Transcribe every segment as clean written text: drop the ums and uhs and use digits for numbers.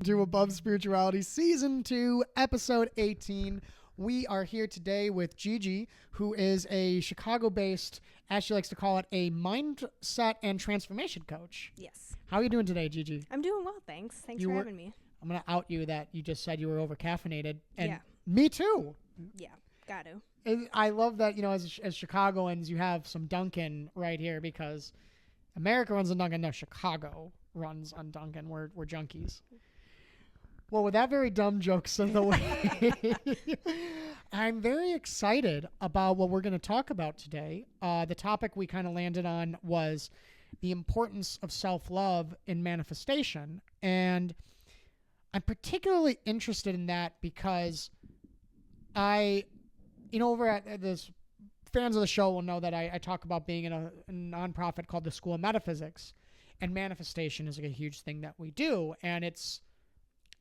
to Above Spirituality Season 2, Episode 18. We are here today with Gigi, who is a Chicago-based, as she likes to call it, a mindset and transformation coach. Yes. How are you doing today, Gigi? I'm doing well, thanks. Thanks for having me. I'm going to out you that you just said you were over-caffeinated. And Yeah. me too. Yeah, got to. I love that, as Chicagoans, you have some Dunkin' right here because America runs on Dunkin'. No, Chicago runs on Dunkin'. We're junkies. Well, with that very dumb joke out of the way, I'm very excited about what we're going to talk about today. The topic we kind of landed on was the importance of self-love in manifestation. And I'm particularly interested in that because over at this, fans of the show will know that I talk about being in a nonprofit called the School of Metaphysics, and manifestation is like a huge thing that we do, and it's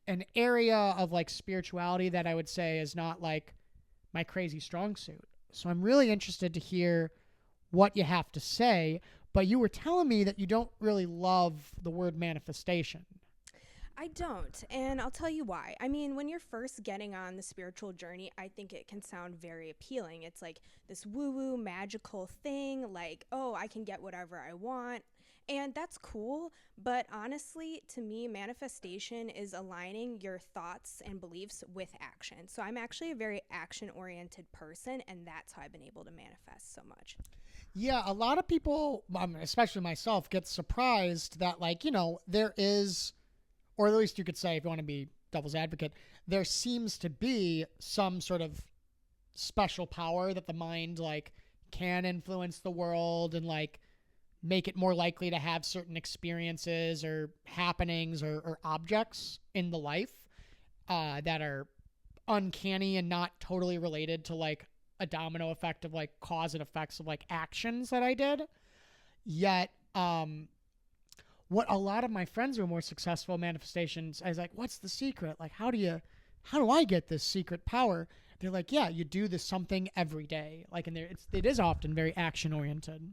an area of like spirituality that I would say is not like my crazy strong suit. So I'm really interested to hear what you have to say, but you were telling me that you don't really love the word manifestation. I don't, and I'll tell you why. I mean, when you're first getting on the spiritual journey, I think it can sound very appealing. It's like this woo-woo magical thing, like, oh, I can get whatever I want. And that's cool, but honestly, to me, manifestation is aligning your thoughts and beliefs with action. So I'm actually a very action-oriented person, and that's how I've been able to manifest so much. Yeah, a lot of people, especially myself, get surprised that, there is, or at least you could say, if you want to be devil's advocate, there seems to be some sort of special power that the mind, can influence the world and, make it more likely to have certain experiences or happenings or objects in the life that are uncanny and not totally related to a domino effect of cause and effects of actions that I did. Yet what a lot of my friends who are more successful manifestations, I was like, what's the secret? How do I get this secret power? They're like, yeah, you do this something every day. And it is often very action oriented.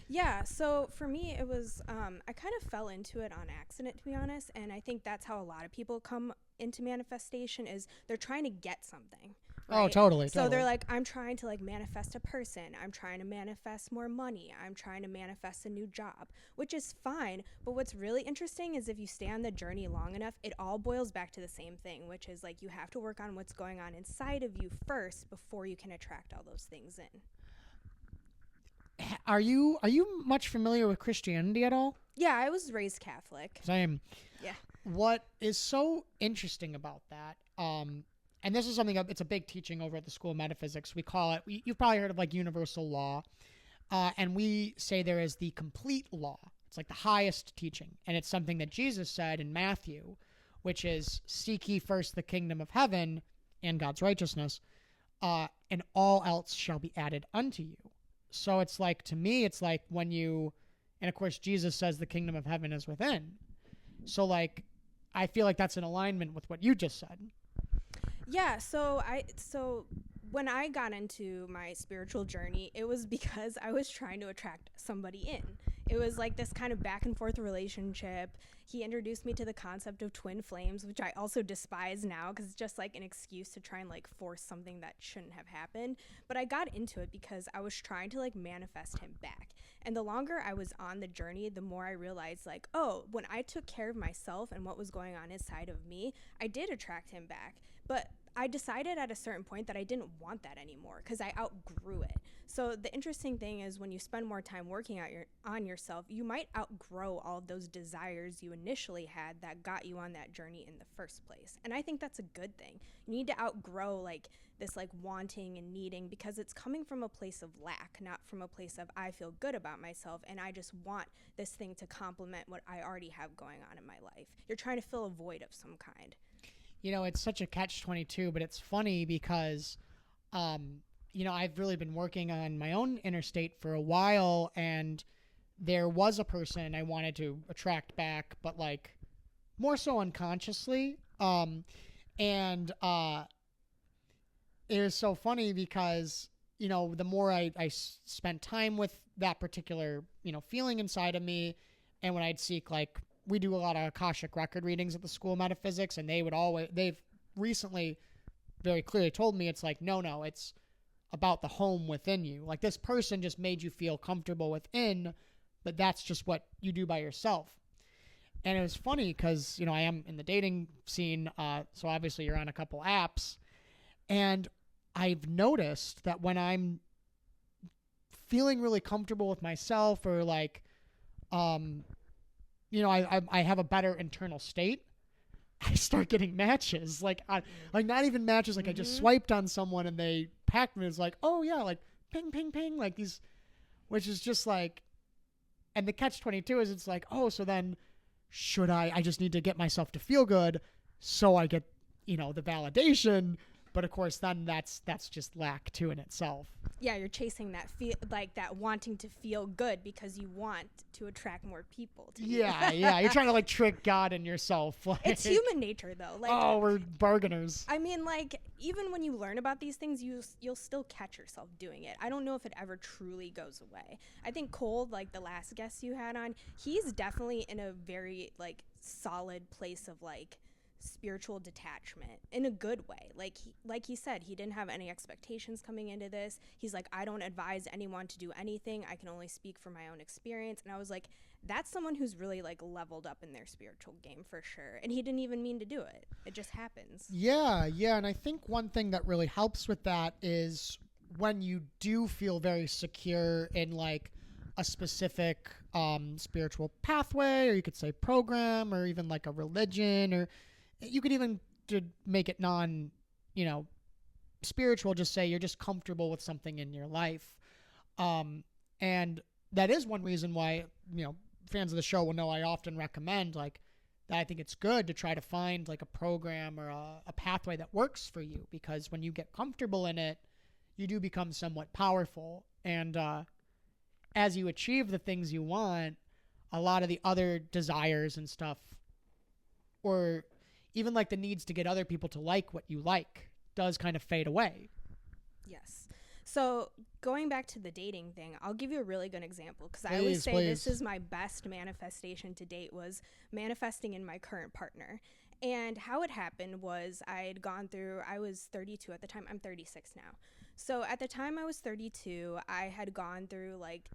Yeah, so for me, it was, I kind of fell into it on accident, to be honest, and I think that's how a lot of people come into manifestation is they're trying to get something. Right? Oh, totally. So they're like, I'm trying to manifest a person. I'm trying to manifest more money. I'm trying to manifest a new job, which is fine. But what's really interesting is if you stay on the journey long enough, it all boils back to the same thing, which is you have to work on what's going on inside of you first before you can attract all those things in. Are you much familiar with Christianity at all? Yeah, I was raised Catholic. Same. Yeah. What is so interesting about that, and this is something, it's a big teaching over at the School of Metaphysics. We call it, you've probably heard of universal law, and we say there is the complete law. It's the highest teaching, and it's something that Jesus said in Matthew, which is, seek ye first the kingdom of heaven and God's righteousness, and all else shall be added unto you. So it's to me, it's when you, and of course Jesus says the kingdom of heaven is within. So I feel that's in alignment with what you just said. Yeah, so when I got into my spiritual journey, it was because I was trying to attract somebody in. It was this kind of back and forth relationship. He introduced me to the concept of twin flames, which I also despise now because it's just an excuse to try and force something that shouldn't have happened. But I got into it because I was trying to manifest him back. And the longer I was on the journey, the more I realized when I took care of myself and what was going on inside of me, I did attract him back. But I decided at a certain point that I didn't want that anymore because I outgrew it. So the interesting thing is when you spend more time working on yourself, you might outgrow all of those desires you initially had that got you on that journey in the first place. And I think that's a good thing. You need to outgrow this wanting and needing because it's coming from a place of lack, not from a place of I feel good about myself and I just want this thing to complement what I already have going on in my life. You're trying to fill a void of some kind. It's such a catch-22, but it's funny because, I've really been working on my own inner state for a while, and there was a person I wanted to attract back, but more so unconsciously. And it was so funny because, the more I spent time with that particular, feeling inside of me, and when I'd seek we do a lot of Akashic record readings at the School of Metaphysics, and they've recently very clearly told me it's like, no, it's about the home within you. Like, this person just made you feel comfortable within, but that's just what you do by yourself. And it was funny because, I am in the dating scene, so obviously you're on a couple apps, and I've noticed that when I'm feeling really comfortable with myself, or like, I have a better internal state, I start getting matches. Like not even matches. Like, I just swiped on someone and they packed me. It's like, oh yeah, like ping, ping, ping, like these, which is just like, and the catch-22 is it's like, oh, so then should I just need to get myself to feel good so I get, the validation. But of course, then that's just lack too in itself. Yeah, you're chasing that that wanting to feel good because you want to attract more people to you. Yeah. You're trying to like trick God and yourself. Like, it's human nature, though. Like, oh, we're bargainers. I mean, like, even when you learn about these things, you'll still catch yourself doing it. I don't know if it ever truly goes away. I think Cole, like the last guest you had on, he's definitely in a very like solid place of like spiritual detachment in a good way. Like he said, he didn't have any expectations coming into this. He's like, I don't advise anyone to do anything. I can only speak from my own experience. And I was like, that's someone who's really like leveled up in their spiritual game for sure. And he didn't even mean to do it. It just happens. Yeah. And I think one thing that really helps with that is when you do feel very secure in like a specific spiritual pathway, or you could say program, or even like a religion, or you could even, to make it spiritual, just say you're just comfortable with something in your life. And that is one reason why, fans of the show will know I often recommend like that. I think it's good to try to find like a program or a pathway that works for you, because when you get comfortable in it, you do become somewhat powerful. And as you achieve the things you want, a lot of the other desires and stuff, or even like the needs to get other people to like what you like, does kind of fade away. Yes. So going back to the dating thing, I'll give you a really good example, because I always say this is my best manifestation to date, was manifesting in my current partner. And how it happened was I was 32 at the time. I'm 36 now. So at the time I was 32, I had gone through like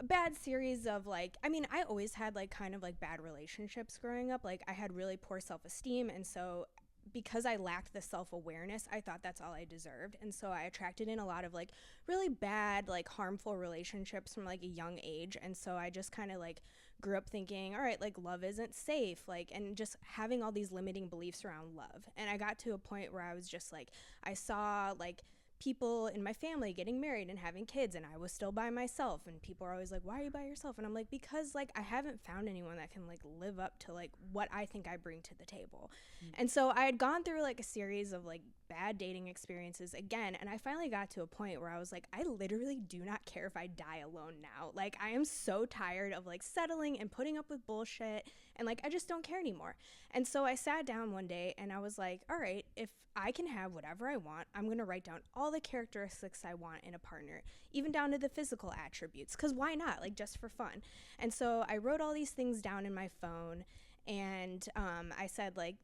a bad series of like, I mean, I always had like kind of like bad relationships growing up. Like, I had really poor self-esteem, and so because I lacked the self-awareness, I thought that's all I deserved. And so I attracted in a lot of like really bad, like harmful relationships from like a young age. And so I just kind of like grew up thinking, all right, like love isn't safe, like, and just having all these limiting beliefs around love. And I got to a point where I was just like, I saw like people in my family getting married and having kids, and I was still by myself, and people are always like, why are you by yourself? And I'm like, because like I haven't found anyone that can like live up to like what I think I bring to the table. And so I had gone through like a series of like bad dating experiences again, and I finally got to a point where I was like, I literally do not care if I die alone now. Like, I am so tired of like settling and putting up with bullshit, and like I just don't care anymore. And so I sat down one day and I was like, all right, if I can have whatever I want, I'm going to write down all the characteristics I want in a partner, even down to the physical attributes, because why not? Like, just for fun. And so I wrote all these things down in my phone, and I said, like,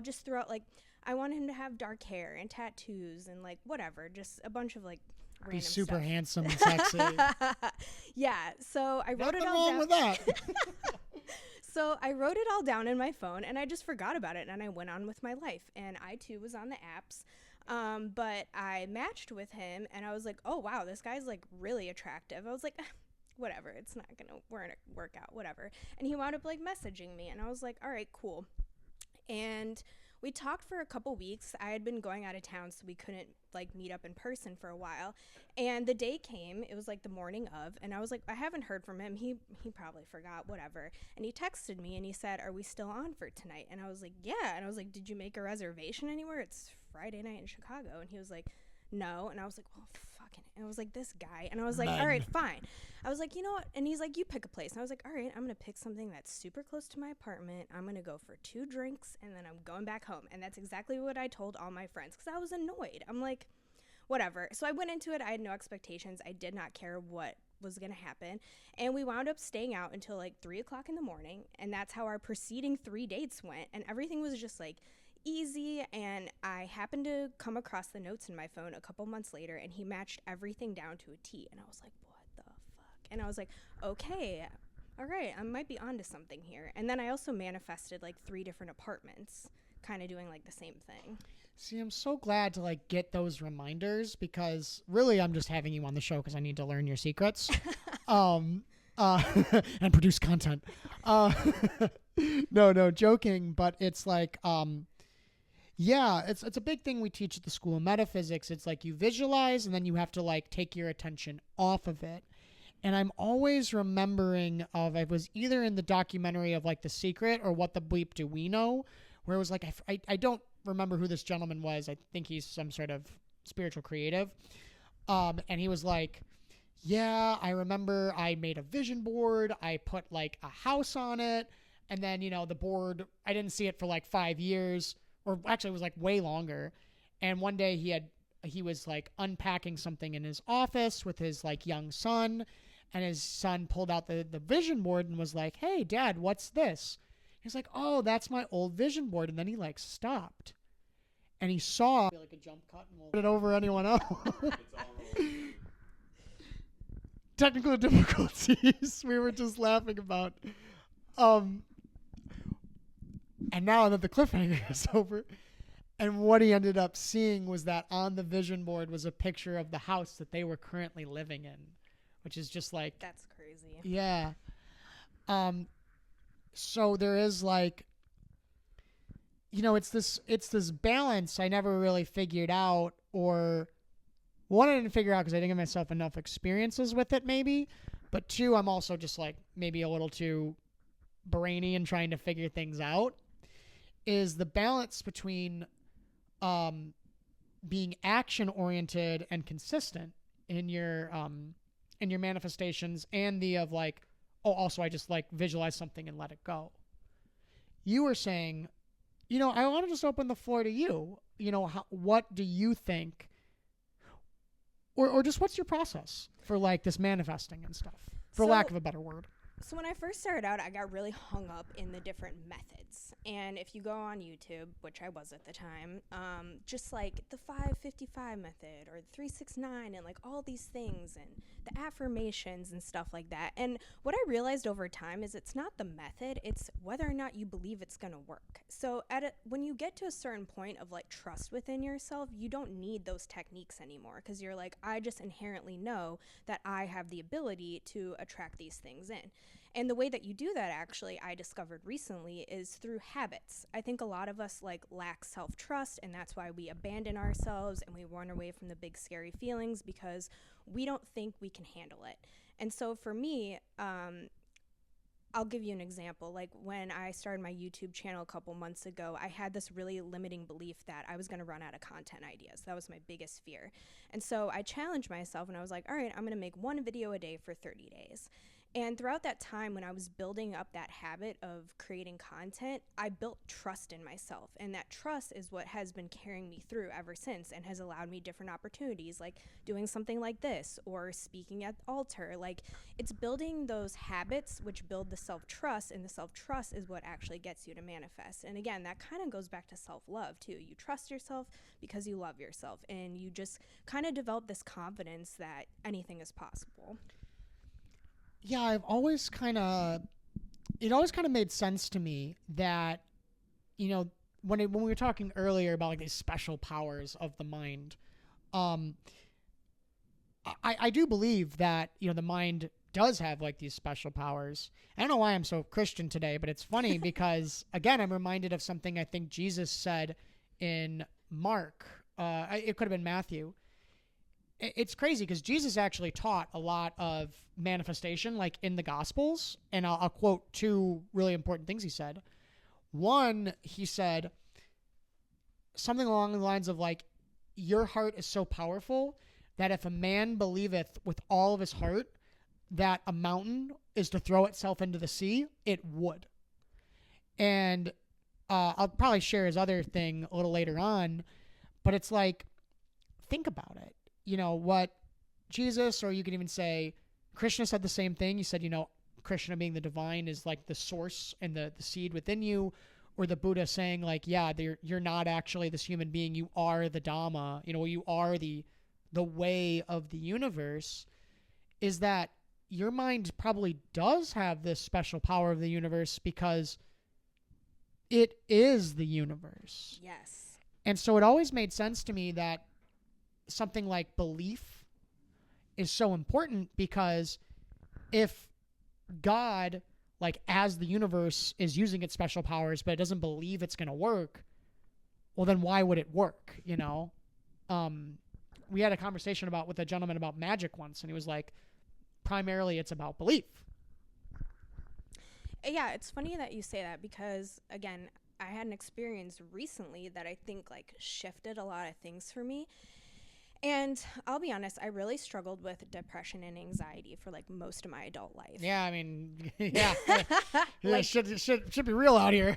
just throughout, like, I want him to have dark hair and tattoos and like whatever, just a bunch of like random Be super stuff. handsome and sexy. Yeah, so I wrote Nothing it all wrong down. with that. So I wrote it all down in my phone, and I just forgot about it, and I went on with my life. And I too was on the apps, but I matched with him, and I was like, oh wow, this guy's like really attractive. I was like, whatever, it's not gonna work out, whatever. And he wound up like messaging me, and I was like, all right, cool. And we talked for a couple weeks. I had been going out of town, so we couldn't like meet up in person for a while. And the day came, it was like the morning of, and I was like, I haven't heard from him. He probably forgot, whatever. And he texted me and he said, are we still on for tonight? And I was like, yeah. And I was like, did you make a reservation anywhere? It's Friday night in Chicago. And he was like, no. And I was like, well, fucking. And I was like, this guy. And I was like, all right, fine. I was like, you know what? And he's like, you pick a place. And I was like, all right, I'm going to pick something that's super close to my apartment. I'm going to go for 2 drinks, and then I'm going back home. And that's exactly what I told all my friends, because I was annoyed. I'm like, whatever. So I went into it. I had no expectations. I did not care what was going to happen. And we wound up staying out until like 3 o'clock in the morning. And that's how our preceding 3 dates went. And everything was just like easy. And I happened to come across the notes in my phone a couple months later, and he matched everything down to a T. And I was like, what the fuck? And I was like, okay, all right, I might be onto something here. And then I also manifested like 3 different apartments, kind of doing like the same thing. See, I'm so glad to like get those reminders, because really I'm just having you on the show because I need to learn your secrets, and produce content. No, joking, but it's like, yeah, it's a big thing we teach at the School of Metaphysics. It's like you visualize and then you have to like take your attention off of it. And I'm always remembering of, it was either in the documentary of like The Secret or What the Bleep Do We Know, where it was like, I don't remember who this gentleman was. I think he's some sort of spiritual creative. And he was like, yeah, I remember I made a vision board. I put like a house on it. And then, the board, I didn't see it for like 5 years, or actually it was like way longer. And one day he was like unpacking something in his office with his like young son, and his son pulled out the vision board and was like, hey, Dad, what's this? He's like, oh, that's my old vision board. And then he like stopped and he saw like a jump cut, and we'll put it over anyone else. Technical difficulties we were just laughing about. And now that the cliffhanger is over, and what he ended up seeing was that on the vision board was a picture of the house that they were currently living in, which is just like, That's crazy. yeah. So there is like, it's this balance I never really figured out, or one, I didn't figure out because I didn't give myself enough experiences with it maybe, but 2, I'm also just like maybe a little too brainy and trying to figure things out, is the balance between being action oriented and consistent in your manifestations, and the of like, oh, also I just like visualize something and let it go. You were saying, I want to just open the floor to you. What do you think, or just what's your process for like this manifesting and stuff, for lack of a better word? So when I first started out, I got really hung up in the different methods. And if you go on YouTube, which I was at the time, just like the 555 method or the 369 and like all these things and the affirmations and stuff like that. And what I realized over time is it's not the method, it's whether or not you believe it's going to work. So when you get to a certain point of like trust within yourself, you don't need those techniques anymore, because you're like, I just inherently know that I have the ability to attract these things in. And the way that you do that, actually, I discovered recently, is through habits. I think a lot of us like lack self-trust, and that's why we abandon ourselves and we run away from the big scary feelings, because we don't think we can handle it. And so for me, I'll give you an example. Like when I started my YouTube channel a couple months ago, I had this really limiting belief that I was going to run out of content ideas. That was my biggest fear. And so I challenged myself and I was like, all right, I'm going to make 1 video a day for 30 days. And throughout that time, when I was building up that habit of creating content, I built trust in myself. And that trust is what has been carrying me through ever since, and has allowed me different opportunities, like doing something like this or speaking at the altar. Like, it's building those habits which build the self-trust, and the self-trust is what actually gets you to manifest. And again, that kind of goes back to self-love too. You trust yourself because you love yourself, and you just kind of develop this confidence that anything is possible. Yeah, it always kind of made sense to me that, when we were talking earlier about like these special powers of the mind, I do believe that, the mind does have like these special powers. I don't know why I'm so Christian today, but it's funny because, again, I'm reminded of something I think Jesus said in Mark. It could have been Matthew. It's crazy because Jesus actually taught a lot of manifestation, like in the Gospels. And I'll quote 2 really important things he said. One, he said something along the lines of like, your heart is so powerful that if a man believeth with all of his heart that a mountain is to throw itself into the sea, it would. And I'll probably share his other thing a little later on, but it's like, think about it. What Jesus, or you could even say Krishna said the same thing. He said, Krishna being the divine is like the source and the seed within you, or the Buddha saying like, yeah, you're not actually this human being. You are the Dhamma, you are the way of the universe, is that your mind probably does have this special power of the universe because it is the universe. Yes. And so it always made sense to me that something like belief is so important, because if God, like as the universe, is using its special powers, but it doesn't believe it's going to work, well, then why would it work? We had a conversation with a gentleman about magic once, and he was like, primarily it's about belief. Yeah, it's funny that you say that because, again, I had an experience recently that I think like shifted a lot of things for me. And I'll be honest, I really struggled with depression and anxiety for like most of my adult life. Yeah, I mean, yeah, like, should be real out here.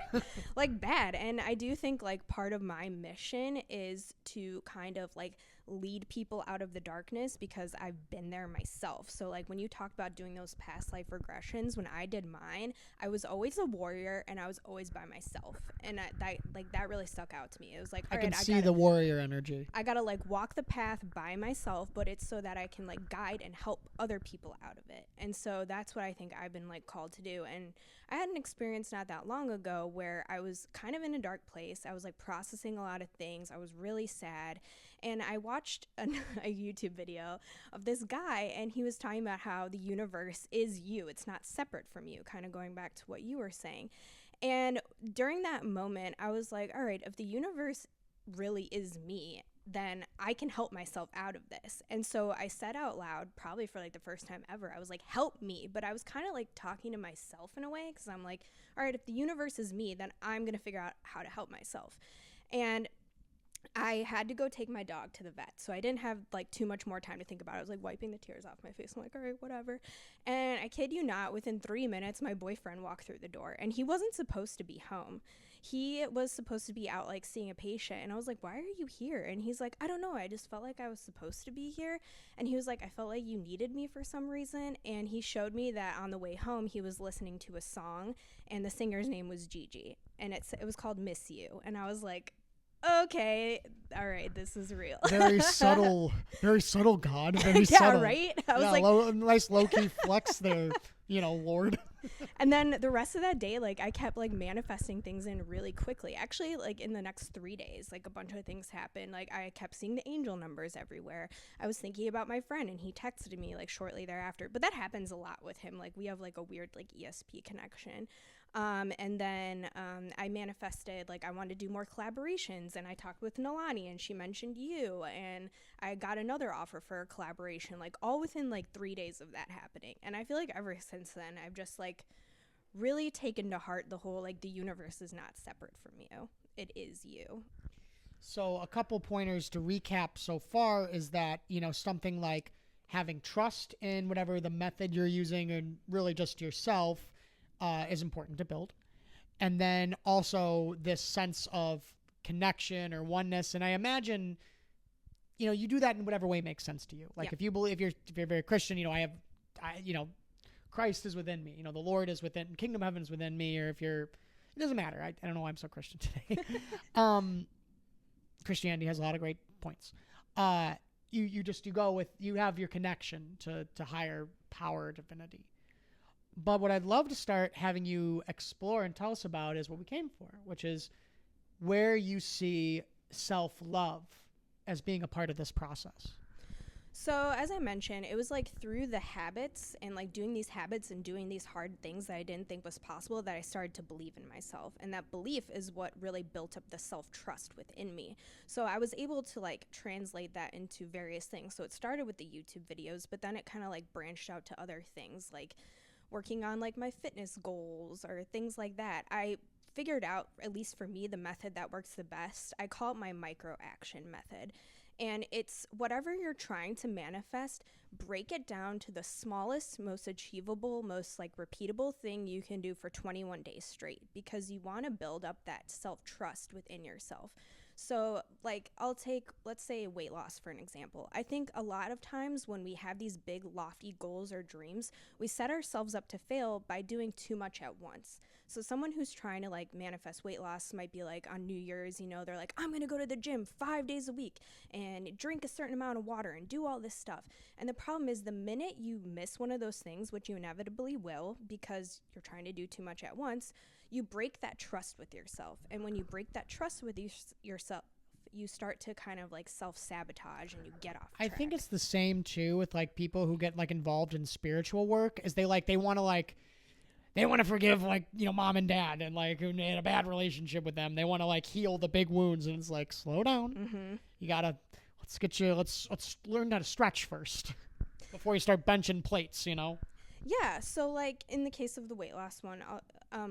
Like bad. And I do think like part of my mission is to kind of like lead people out of the darkness, because I've been there myself. So like when you talked about doing those past life regressions, when I did mine, I was always a warrior and I was always by myself, and that really stuck out to me. It was like, I can see the warrior energy. I gotta like walk the path by myself, but it's so that I can like guide and help other people out of it. And so that's what I think I've been like called to do. And I had an experience not that long ago where I was kind of in a dark place. I was like processing a lot of things. I was really sad. And I watched a YouTube video of this guy, and he was talking about how the universe is you. It's not separate from you, kind of going back to what you were saying. And during that moment, I was like, all right, if the universe really is me, then I can help myself out of this. And so I said out loud, probably for like the first time ever, I was like, help me. But I was kind of like talking to myself in a way, because I'm like, all right, if the universe is me, then I'm going to figure out how to help myself. And I had to go take my dog to the vet, so I didn't have like too much more time to think about it. I was like wiping the tears off my face. I'm like, all right, whatever. And I kid you not, within 3 minutes, my boyfriend walked through the door, and he wasn't supposed to be home. He was supposed to be out like seeing a patient, and I was like, why are you here? And he's like, I don't know, I just felt like I was supposed to be here. And he was like, I felt like you needed me for some reason. And he showed me that on the way home he was listening to a song, and the singer's name was Gigi, and it was called Miss You. And I was like, okay, all right, this is real. Very subtle God. Very yeah, subtle. Right? I was like, nice low-key flex there, Lord. And then the rest of that day, like I kept like manifesting things in really quickly. Actually, like in the next 3 days, like a bunch of things happened. Like I kept seeing the angel numbers everywhere. I was thinking about my friend, and he texted me like shortly thereafter. But that happens a lot with him. Like we have like a weird like ESP connection. And then I manifested, like I wanted to do more collaborations, and I talked with Nalani, and she mentioned you, and I got another offer for a collaboration, like all within like 3 days of that happening. And I feel like ever since then, I've just like really taken to heart the whole, like the universe is not separate from you. It is you. So a couple pointers to recap so far is that, something like having trust in whatever the method you're using, and really just yourself, is important to build. And then also this sense of connection or oneness. And I imagine, you do that in whatever way makes sense to you. Like if you believe, if you're very Christian, Christ is within me, the Lord is within, kingdom of heaven is within me. Or if it doesn't matter. I don't know why I'm so Christian today. Christianity has a lot of great points. You have your connection to higher power, divinity. But what I'd love to start having you explore and tell us about is what we came for, which is where you see self-love as being a part of this process. So as I mentioned, it was like through the habits and like doing these habits and doing these hard things that I didn't think was possible that I started to believe in myself. And that belief is what really built up the self-trust within me. So I was able to like translate that into various things. So it started with the YouTube videos, but then it kind of like branched out to other things, like working on like my fitness goals or things like that. I figured out, at least for me, the method that works the best. I call it my micro action method. And it's whatever you're trying to manifest, break it down to the smallest, most achievable, most like repeatable thing you can do for 21 days straight, because you want to build up that self-trust within yourself. So, like, let's say weight loss for an example. I think a lot of times when we have these big, lofty goals or dreams, we set ourselves up to fail by doing too much at once. So, someone who's trying to like manifest weight loss might be like on New Year's, they're like, I'm going to go to the gym 5 days a week and drink a certain amount of water and do all this stuff. And the problem is, the minute you miss one of those things, which you inevitably will because you're trying to do too much at once, you break that trust with yourself. And when you break that trust with yourself, you start to kind of like self-sabotage and you get off track. I think it's the same too with like people who get like involved in spiritual work, is they want to forgive like, mom and dad, and like who had a bad relationship with them. They want to like heal the big wounds, and it's like, slow down. Mm-hmm. You gotta let's learn how to stretch first before you start benching plates. Yeah, so like in the case of the weight loss one,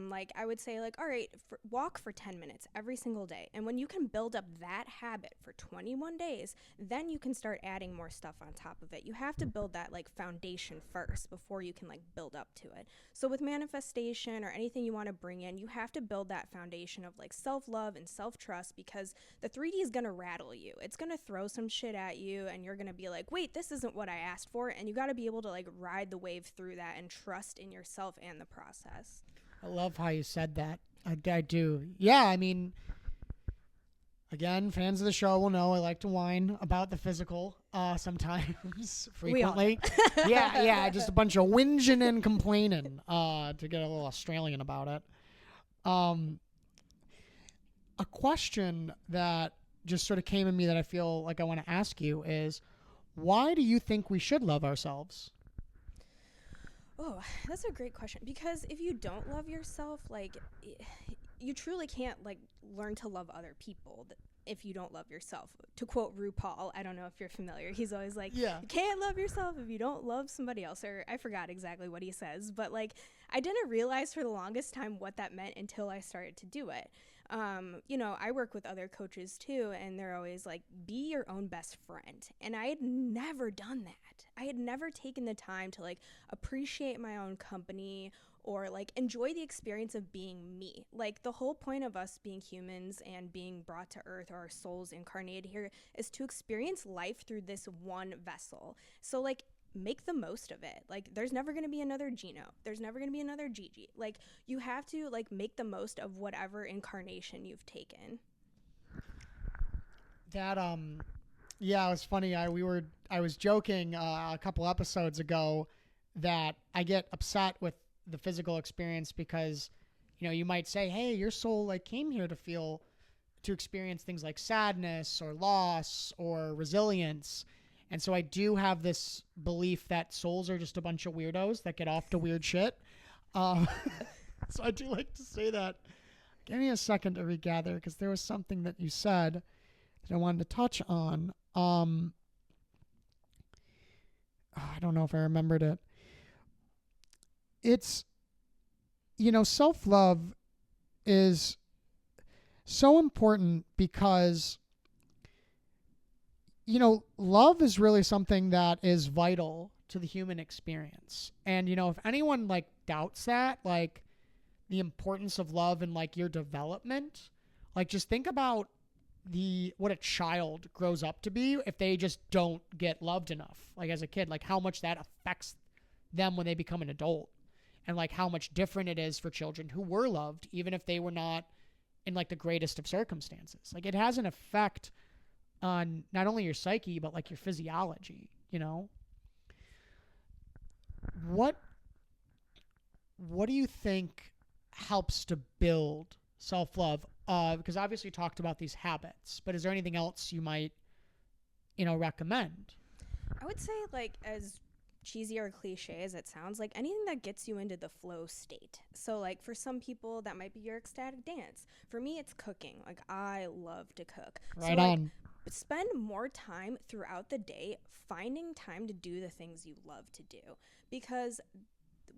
like I would say like, all right, walk for 10 minutes every single day. And when you can build up that habit for 21 days, then you can start adding more stuff on top of it. You have to build that like foundation first before you can like build up to it. So with manifestation or anything you want to bring in, you have to build that foundation of like self-love and self-trust, because the 3D is going to rattle you. It's going to throw some shit at you and you're going to be like, wait, this isn't what I asked for. And you got to be able to like ride the wave through that and trust in yourself and the process. I love how you said that. I do. Yeah, I mean, again, fans of the show will know I like to whine about the physical sometimes, frequently. Yeah, just a bunch of whinging and complaining to get a little Australian about it. A question that just sort of came to me that I feel like I want to ask you is, why do you think we should love ourselves? Oh, that's a great question. Because if you don't love yourself, like, you truly can't, like, learn to love other people if you don't love yourself. To quote RuPaul, I don't know if you're familiar. He's always like, You can't love yourself if you don't love somebody else. Or I forgot exactly what he says. But, like, I didn't realize for the longest time what that meant until I started to do it. I work with other coaches too, and they're always like, be your own best friend. And I had never done that. I had never taken the time to like appreciate my own company or like enjoy the experience of being me. Like, the whole point of us being humans and being brought to earth, or our souls incarnated here, is to experience life through this one vessel. So like, make the most of it. Like, there's never going to be another Gino. There's never going to be another Gigi. Like, you have to like make the most of whatever incarnation you've taken. That yeah, it was funny. I was joking a couple episodes ago that I get upset with the physical experience because, you might say, hey, your soul like came here to experience things like sadness or loss or resilience. And so I do have this belief that souls are just a bunch of weirdos that get off to weird shit. So I do like to say that. Give me a second to regather, because there was something that you said that I wanted to touch on. I don't know if I remembered it. It's, self-love is so important because, love is really something that is vital to the human experience. And, if anyone like doubts that, like the importance of love in like your development, like just think about what a child grows up to be if they just don't get loved enough, like as a kid, like how much that affects them when they become an adult, and like how much different it is for children who were loved, even if they were not in like the greatest of circumstances. Like, it has an effect on not only your psyche, but like your physiology, What do you think helps to build self-love? Because obviously you talked about these habits, but is there anything else you might, recommend? I would say, like, as cheesy or cliche as it sounds, like anything that gets you into the flow state. So like, for some people that might be your ecstatic dance. For me, it's cooking. Like, I love to cook. Right so, on. Like, spend more time throughout the day finding time to do the things you love to do, because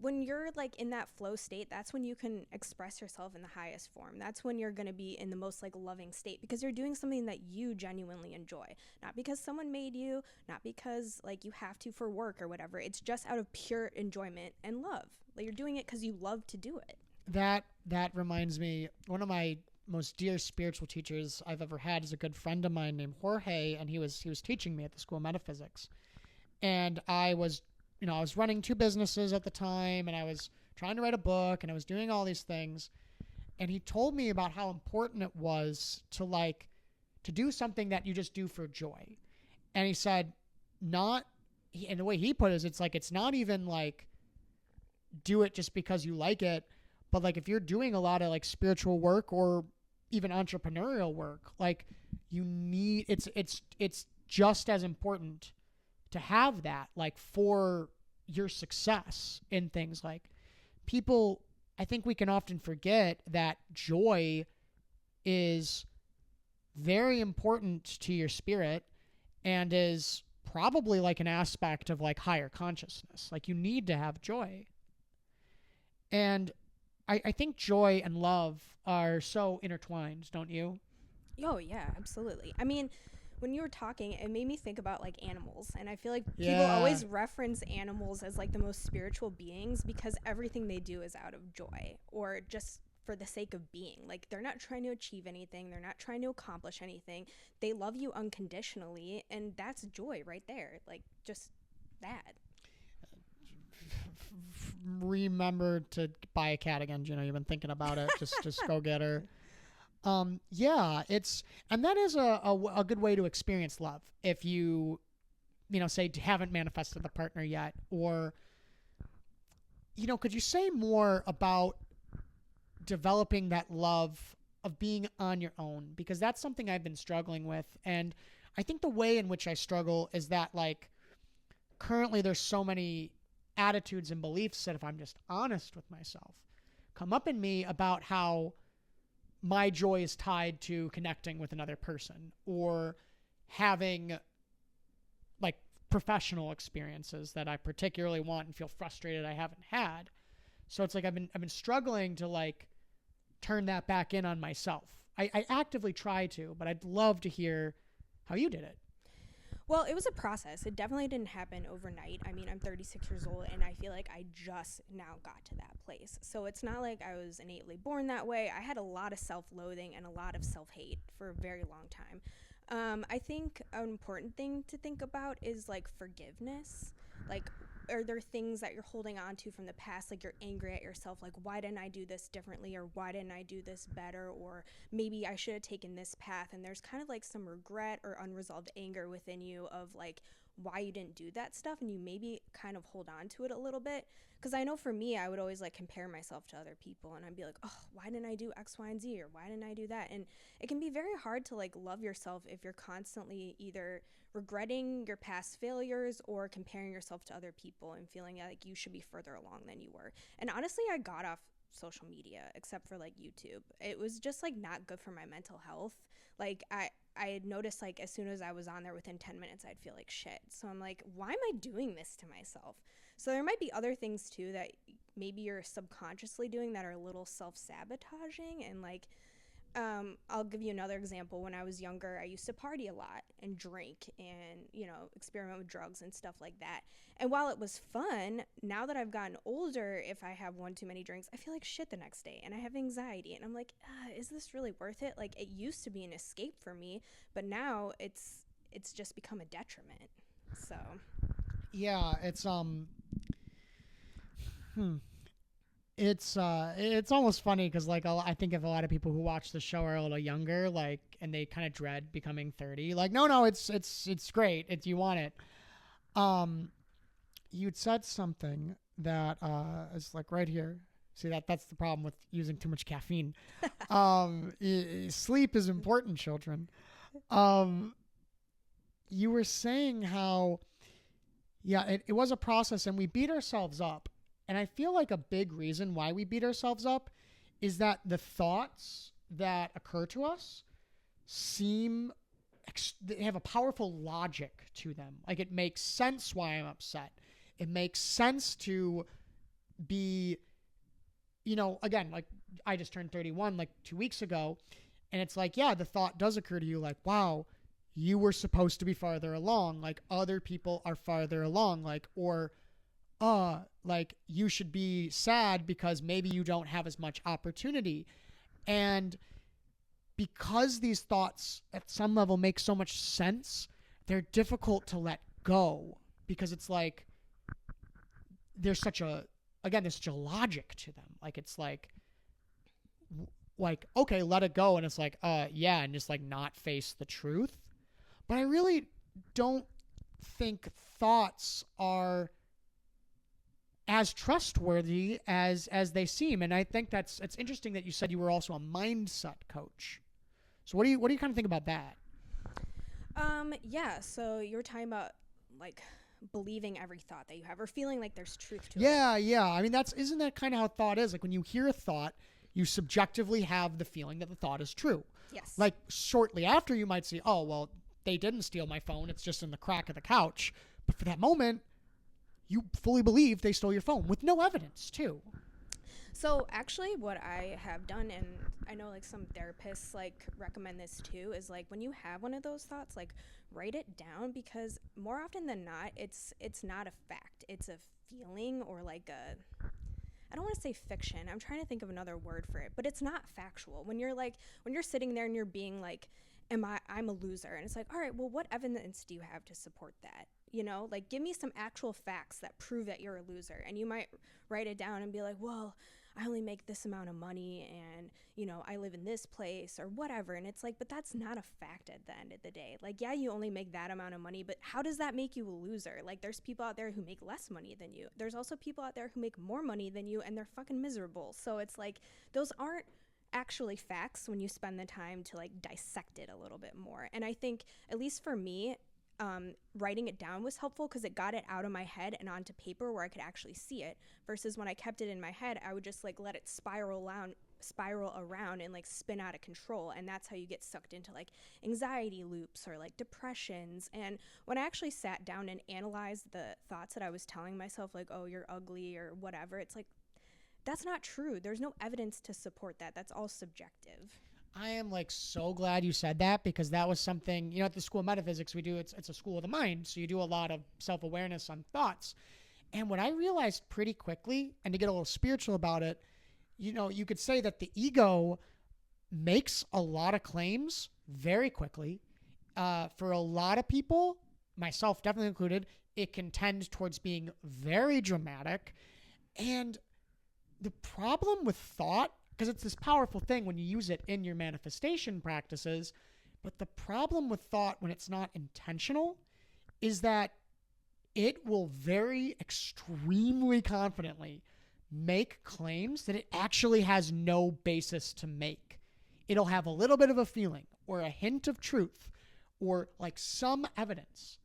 when you're like in that flow state, that's when you can express yourself in the highest form. That's when you're going to be in the most like loving state, because you're doing something that you genuinely enjoy, not because someone made you, not because like you have to for work or whatever. It's just out of pure enjoyment and love. Like, you're doing it because you love to do it. That reminds me, one of my most dear spiritual teachers I've ever had is a good friend of mine named Jorge, and he was teaching me at the School of Metaphysics. And I was running 2 businesses at the time, and I was trying to write a book, and I was doing all these things. And he told me about how important it was to do something that you just do for joy. And he said, and the way he put it is, it's not even like do it just because you like it, but like if you're doing a lot of like spiritual work or even entrepreneurial work, like you need, it's just as important to have that, like for your success in things. Like people, I think we can often forget that joy is very important to your spirit and is probably like an aspect of like higher consciousness. Like you need to have joy. And I think joy and love are so intertwined, don't you? Oh, yeah, absolutely. I mean, when you were talking, it made me think about like animals. And I feel like people Yeah. always reference animals as like the most spiritual beings because everything they do is out of joy or just for the sake of being. Like they're not trying to achieve anything, they're not trying to accomplish anything. They love you unconditionally, and that's joy right there. Like just that. Remember to buy a cat again, Gino. You've been thinking about it. Just go get her. Yeah, and that is a good way to experience love. If you say haven't manifested the partner yet, or, could you say more about developing that love of being on your own? Because that's something I've been struggling with. And I think the way in which I struggle is that like currently there's so many attitudes and beliefs that, if I'm just honest with myself, come up in me about how my joy is tied to connecting with another person or having like professional experiences that I particularly want and feel frustrated I haven't had. So it's like I've been struggling to like turn that back in on myself. I actively try to, but I'd love to hear how you did it. Well, it was a process. It definitely didn't happen overnight. I mean, I'm 36 years old, and I feel like I just now got to that place. So it's not like I was innately born that way. I had a lot of self-loathing and a lot of self-hate for a very long time. I think an important thing to think about is like forgiveness. Like, are there things that you're holding on to from the past? Like you're angry at yourself, like why didn't I do this differently, or why didn't I do this better, or maybe I should have taken this path, and there's kind of like some regret or unresolved anger within you of like why you didn't do that stuff, and you maybe kind of hold on to it a little bit. Because I know for me, I would always like compare myself to other people, and I'd be like, oh, why didn't I do X, Y, and Z, or why didn't I do that? And it can be very hard to like love yourself if you're constantly either regretting your past failures or comparing yourself to other people and feeling like you should be further along than you were. And honestly, I got off social media except for like YouTube. It was just like not good for my mental health. Like I had noticed like as soon as I was on there, within 10 minutes I'd feel like shit. So I'm like, why am I doing this to myself? So there might be other things too that maybe you're subconsciously doing that are a little self-sabotaging. And like I'll give you another example. When I was younger, I used to party a lot and drink and, experiment with drugs and stuff like that. And while it was fun, now that I've gotten older, if I have one too many drinks, I feel like shit the next day and I have anxiety. And I'm like, is this really worth it? Like it used to be an escape for me, but now it's just become a detriment. So. Yeah, it's almost funny because like I think of a lot of people who watch the show are a little younger, like, and they kind of dread becoming 30. Like, no, it's great. You want it. You'd said something that is like right here. See that's the problem with using too much caffeine. Sleep is important, children. You were saying how, yeah, it was a process and we beat ourselves up. And I feel like a big reason why we beat ourselves up is that the thoughts that occur to us they have a powerful logic to them. Like it makes sense why I'm upset. It makes sense to be, again, like I just turned 31 like 2 weeks ago. And it's like, yeah, the thought does occur to you like, wow, you were supposed to be farther along. Like other people are farther along. Like, or, like you should be sad because maybe you don't have as much opportunity. And because these thoughts at some level make so much sense, they're difficult to let go, because it's like there's such a logic to them. Like, it's like, okay, let it go. And it's like, yeah. And just like not face the truth. But I really don't think thoughts are as trustworthy as they seem. And I think it's interesting that you said you were also a mindset coach. So what do you kind of think about that? Yeah, so you were talking about like believing every thought that you have, or feeling like there's truth to it. Yeah. I mean, isn't that kind of how thought is? Like, when you hear a thought, you subjectively have the feeling that the thought is true. Yes. Like, shortly after, you might say, oh, well, they didn't steal my phone. It's just in the crack of the couch. But for that moment, you fully believe they stole your phone with no evidence, too. So actually what I have done, and I know like some therapists like recommend this too, is like when you have one of those thoughts, like write it down, because more often than not, it's not a fact. It's a feeling, or like I don't want to say fiction. I'm trying to think of another word for it, but it's not factual. When you're sitting there and you're being like, I'm a loser. And it's like, all right, well, what evidence do you have to support that? You know, like, give me some actual facts that prove that you're a loser. And you might write it down and be like, well, I only make this amount of money, and, you know, I live in this place or whatever. And it's like, but that's not a fact at the end of the day. Like, yeah, you only make that amount of money, but how does that make you a loser? Like, there's people out there who make less money than you. There's also people out there who make more money than you, and they're fucking miserable. So it's like, those aren't actually facts when you spend the time to like dissect it a little bit more. And I think, at least for me, writing it down was helpful, because it got it out of my head and onto paper where I could actually see it, versus when I kept it in my head, I would just like let it spiral around and like spin out of control. And that's how you get sucked into like anxiety loops or like depressions. And when I actually sat down and analyzed the thoughts that I was telling myself, like, oh, you're ugly or whatever, it's like, that's not true. There's no evidence to support that. That's all subjective. I am like so glad you said that, because that was something, you know, at the School of Metaphysics we do, it's a school of the mind. So you do a lot of self-awareness on thoughts. And what I realized pretty quickly, and to get a little spiritual about it, you know, you could say that the ego makes a lot of claims very quickly. For a lot of people, myself definitely included, it can tend towards being very dramatic. And the problem with thought, because it's this powerful thing when you use it in your manifestation practices, but the problem with thought when it's not intentional is that it will very extremely confidently make claims that it actually has no basis to make. It'll have a little bit of a feeling or a hint of truth or like some evidence.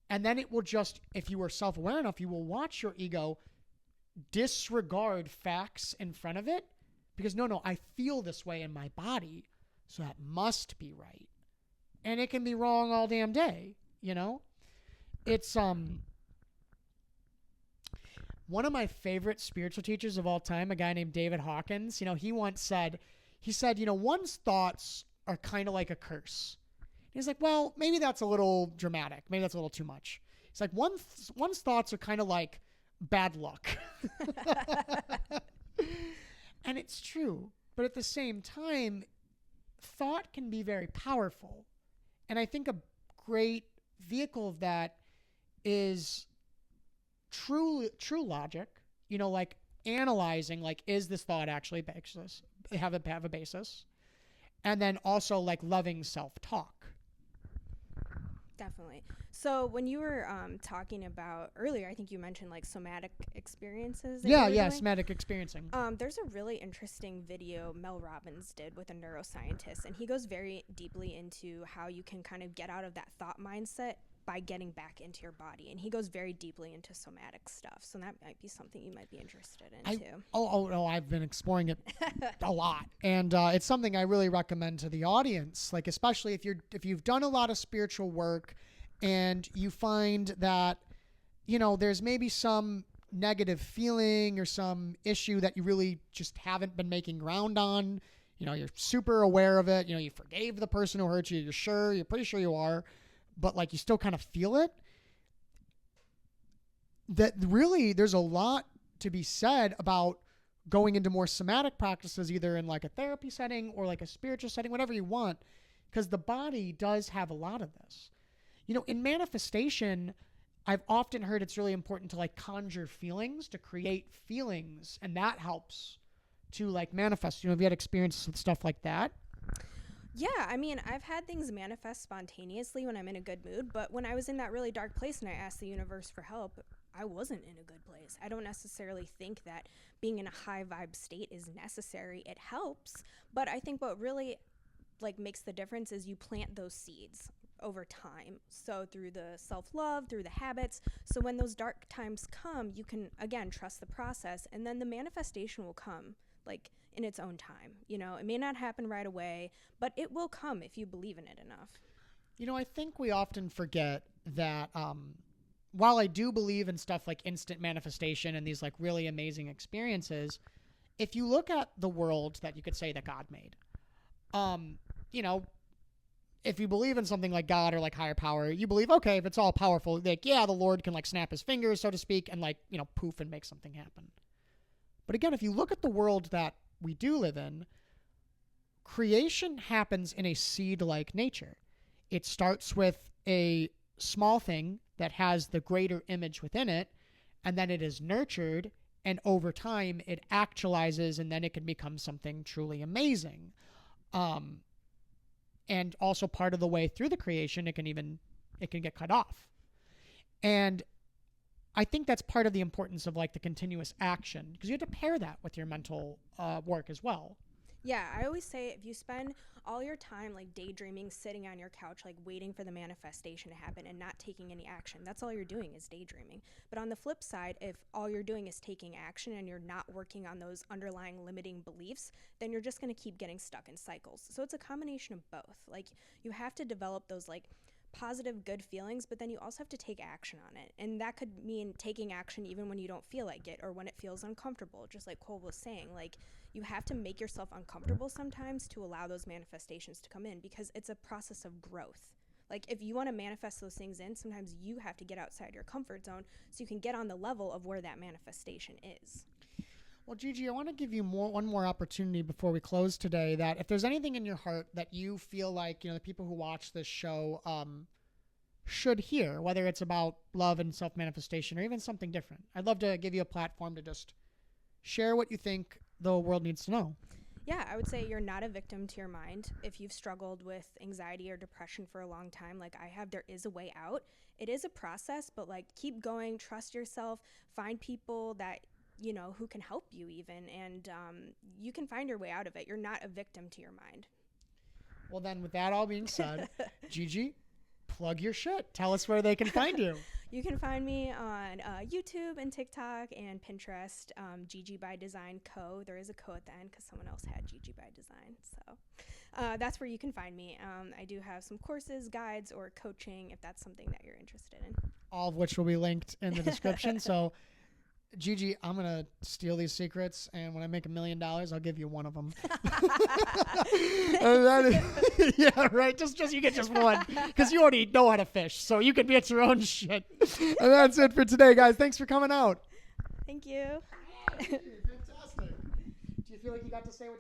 And then it will just, if you are self-aware enough, you will watch your ego disregard facts in front of it, because no, I feel this way in my body, so that must be right. And it can be wrong all damn day, you know? It's one of my favorite spiritual teachers of all time, a guy named David Hawkins, you know, he once said, you know, one's thoughts are kind of like a curse. And he's like, well, maybe that's a little dramatic. Maybe that's a little too much. He's like, one's thoughts are kind of like bad luck. And it's true. But at the same time, thought can be very powerful. And I think a great vehicle of that is true logic, you know, like analyzing, like, is this thought actually basis? Have a basis? And then also like loving self-talk. Definitely. So when you were talking about earlier, I think you mentioned like somatic experiences. Yeah, somatic experiencing. There's a really interesting video Mel Robbins did with a neuroscientist, and he goes very deeply into how you can kind of get out of that thought mindset by getting back into your body. And he goes very deeply into somatic stuff. So that might be something you might be interested in too. Oh, I've been exploring it a lot. And it's something I really recommend to the audience. Like, especially if you've done a lot of spiritual work and you find that, you know, there's maybe some negative feeling or some issue that you really just haven't been making ground on. You know, you're super aware of it. You know, you forgave the person who hurt you. You're pretty sure you are. But like you still kind of feel it, that really there's a lot to be said about going into more somatic practices, either in like a therapy setting or like a spiritual setting, whatever you want, because the body does have a lot of this. In manifestation, I've often heard it's really important to like conjure feelings, to create feelings, and that helps to like manifest. Have you had experiences with stuff like that? Yeah, I mean, I've had things manifest spontaneously when I'm in a good mood, but when I was in that really dark place and I asked the universe for help, I wasn't in a good place. I don't necessarily think that being in a high vibe state is necessary. It helps, but I think what really like makes the difference is you plant those seeds over time. So through the self-love, through the habits. So when those dark times come, you can again trust the process, and then the manifestation will come like in its own time. It may not happen right away, but it will come if you believe in it enough. I think we often forget that while I do believe in stuff like instant manifestation and these like really amazing experiences, if you look at the world that you could say that God made, if you believe in something like God or like higher power, you believe, okay, if it's all powerful, like, yeah, the Lord can like snap his fingers, so to speak, and like, poof and make something happen. But again, if you look at the world that we do live in, creation happens in a seed-like nature. It starts with a small thing that has the greater image within it, and then it is nurtured, and over time it actualizes, and then it can become something truly amazing. And also part of the way through the creation, it can get cut off. And I think that's part of the importance of like the continuous action, because you have to pair that with your mental work as well. Yeah, I always say if you spend all your time like daydreaming, sitting on your couch, like waiting for the manifestation to happen and not taking any action, that's all you're doing is daydreaming. But on the flip side, if all you're doing is taking action and you're not working on those underlying limiting beliefs, then you're just going to keep getting stuck in cycles. So it's a combination of both. Like you have to develop those like positive, good feelings, but then you also have to take action on it. And that could mean taking action even when you don't feel like it or when it feels uncomfortable. Just like Cole was saying, like you have to make yourself uncomfortable sometimes to allow those manifestations to come in, because it's a process of growth. Like if you want to manifest those things in, sometimes you have to get outside your comfort zone so you can get on the level of where that manifestation is. Well, Gigi, I want to give you one more opportunity before we close today, that if there's anything in your heart that you feel like, the people who watch this show should hear, whether it's about love and self-manifestation or even something different, I'd love to give you a platform to just share what you think the world needs to know. Yeah, I would say you're not a victim to your mind. If you've struggled with anxiety or depression for a long time, like I have, there is a way out. It is a process, but like keep going, trust yourself, find people that who can help you even, and you can find your way out of it. You're not a victim to your mind. Well, then with that all being said, Gigi, plug your shit. Tell us where they can find you. You can find me on YouTube and TikTok and Pinterest, Gigi by Design Co. There is a co at the end because someone else had Gigi by Design. So that's where you can find me. I do have some courses, guides, or coaching if that's something that you're interested in. All of which will be linked in the description. So Gigi, I'm going to steal these secrets, and when I make $1 million, I'll give you one of them. Yeah, right. Just you get just one, because you already know how to fish, so you can get your own shit. And that's it for today, guys. Thanks for coming out. Thank you. Fantastic. Do you feel like you got to say what